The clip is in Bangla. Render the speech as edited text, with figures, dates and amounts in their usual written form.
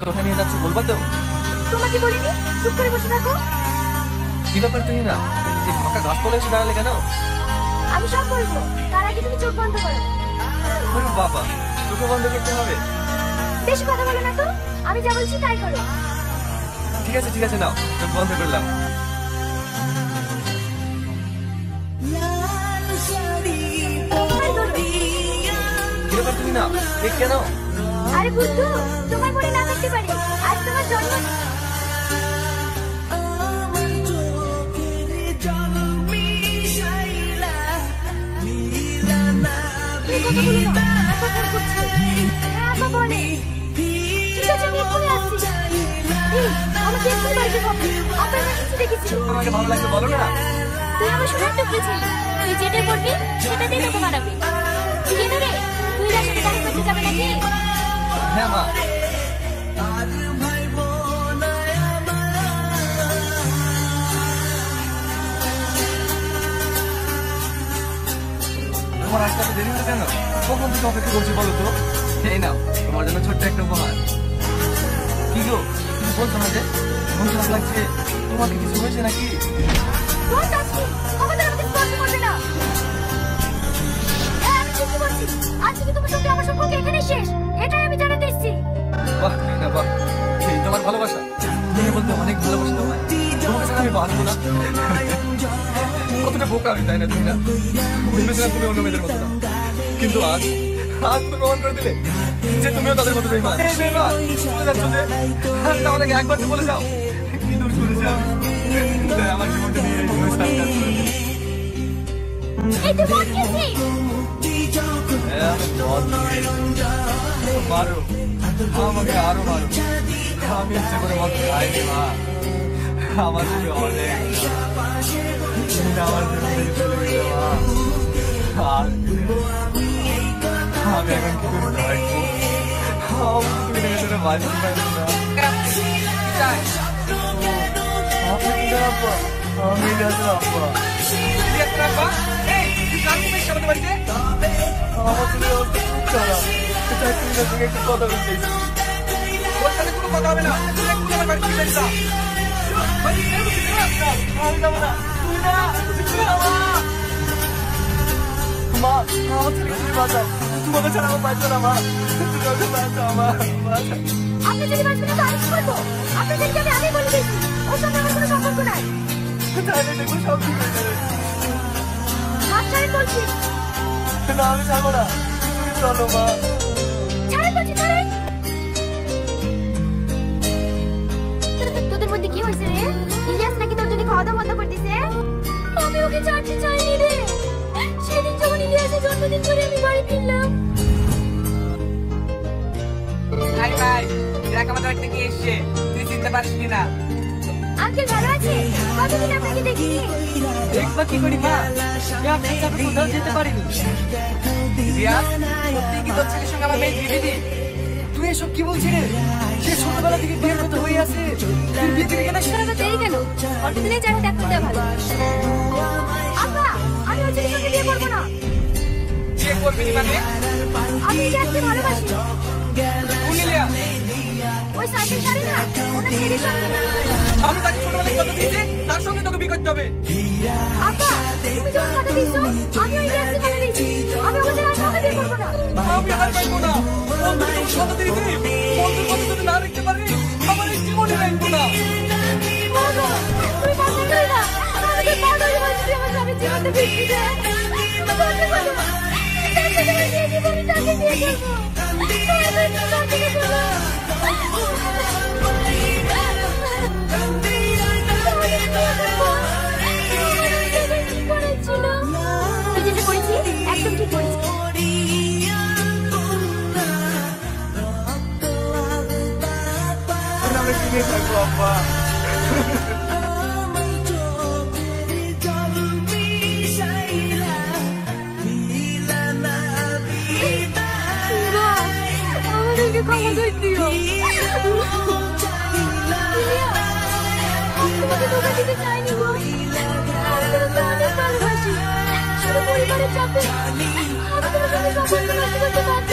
কোথায় নিয়ে যাচ্ছ বলবা তো? তোমাকে বলিনি, চুপ করে বসে থাকো। কি ব্যাপার তুমি না এই ফাঁকা গাছতলায় এসে দাঁড়ালে কেন? আমি সব বলবো, তার আগে তুমি চোখ বন্ধ করো। ওরে বাবা, চোখ বন্ধ করতে হবে? বেশি কথা বলো না তো, আমি যা বলছি তাই করো। ঠিক আছে নাও, চোখ বন্ধ করলাম। কি ব্যাপার তুমি না ঠিক কেন? আরে বুদ্ধু, তোমার মনে না থাকতে পারে, আজ তোমার জন্ম। তোমাকে ভালো লাগবে বলো না? তুই আমার সোনার টুকরো ছিলি, তুই যেটা করবি সেটাতেই তোকে মানাবে। ঠিক আছে রে, তুই তার সাথে দেখা করতে যাবে নাকি? হ্যাঁ মা। তোমার আসতে এত দেরি হলো কেন? কখন থেকে অপেক্ষা করছি বলো তো? এই নাও তোমার জন্য ছোট্ট একটা উপহার। কি গো, তুমি বলছো না যে মন খারাপ লাগছে? তোমার কি কিছু হয়েছে নাকি? বাহ না বাহ, এই তোমার ভালোবাসা। তুমি বলতে অনেক ভালোবাসা তোমায়, তোমাকে ছাড়া আমি বাঁচবো না। কতটা বোকা আমি, তাই না? তুমি না ভেবেছিলাম তুমি অন্য মেয়েদের মতো না, কিন্তু আজ তুমি প্রমাণ করে দিলে যে তুমিও তাদের মতো বেঈমান। চলে যাচ্ছ যে, তাহলে একবার তো বলে যাও কি দোষ করেছি আমি, আমার জীবনটা নিয়ে এই মারো, আমাকে আরো মারো, আমি ইচ্ছে করে মত খাইনি মা। আমার থেকে অনেক আমার আমি এখন কি করে থাকবো? বাঁচতে পারবো না। আমি একটু কথা বলতে কোনো কথা হবে না। আমি যাবো না, তুই না মা, আমার ছেলেকে বাঁচাও, তোমাকে ছাড়া আমার বাঁচো না মা, তোমাকে বাঁচাও মা। আপনি যদি বাঁচবেন তো আমি কি করবো? আপনার ছেলেকে আমি বলে দিয়েছি, ওর সঙ্গে আমার কোনো সম্পর্ক নাই। তাহলে দেখবো সব ঠিক হয়ে যাবে। ছাড়েন বলছি। না আমি যাবো না, তুমি চলো মা। ছাড়েন বলছি, ছাড়েন। তোদের মধ্যে কি হয়েছে রে? ইলিয়াস নাকি তোর জন্য খাওয়া দাওয়া বন্ধ করে দিছে? আমি ওকে ছাড়তে চাইনি রে। সেদিন যখন ইলিয়াসের জন্মদিন করে আমি বাড়ি ফিরলাম। ভাই দেখ আমাদের বাড়িতে কি এসছে, তুই চিনতে পারিস কিনা? আঙ্কেল ভালো আছে? কতদিন আপনাকে দেখিনি। দেখবা কি করি মা, আমি কোথাও যেতে পারিনি। রিয়াজ, সত্যি কি তোর ছেলের সঙ্গে আমার মেয়ে বিয়ে দিবি? তুই এসব কি বলছিস রে? সে ছোটবেলা থেকে বিয়ের মতো হয়ে আছে, তুই বিয়ে দিবি কেন? সেটা দেরি কেন? কতদিনে যারা দেখা দেওয়া ভালো। আব্বা, আমি ওর ছেলের সঙ্গে বিয়ে করবো না। বিয়ে করবি মানে? আমি ইলিয়াসকে ভালোবাসি। কোন ইলিয়াস? ওই সাইকেল গাড়ি না, ওনার ছেলের সঙ্গে। আমি তাকে ছোটবেলায় কথা দিয়েছি, তার সঙ্গে তোকে বিয়ে করতে হবে। আব্বা, তুমি যখন কথা দিয়েছো, আমি ওই ইলিয়াসকে কথা দিয়েছি। আমি ওকে আর কথা দিয়ে করবো না। আমি আর পাইবো না। বন্ধুকে কথা দিয়েছি, বন্ধুর কথা যদি না রাখতে পারি, আমার এই জীবনে রাখবো না। তুমি কথা বলে না, আমাকে পাগল বলছি, আমার স্বামী জীবনটা ফিরতে দেয়। কথা বলো, তাকে তোমার বিয়ে দিব, আমি তাকে বিয়ে করবো। একদম ঠিক করেছি। আমি কিনে থাকবো আব্বা। আমাদেরকে ক্ষমা করে দিও। তোমাকে ধোকা দিতে চাইনি গো, আমি তোমাকে অনেক ভালোবাসি। শুধু পরিবারের চাপে আমি তোমার সঙ্গে সম্পর্ক নষ্ট করতে পারছি।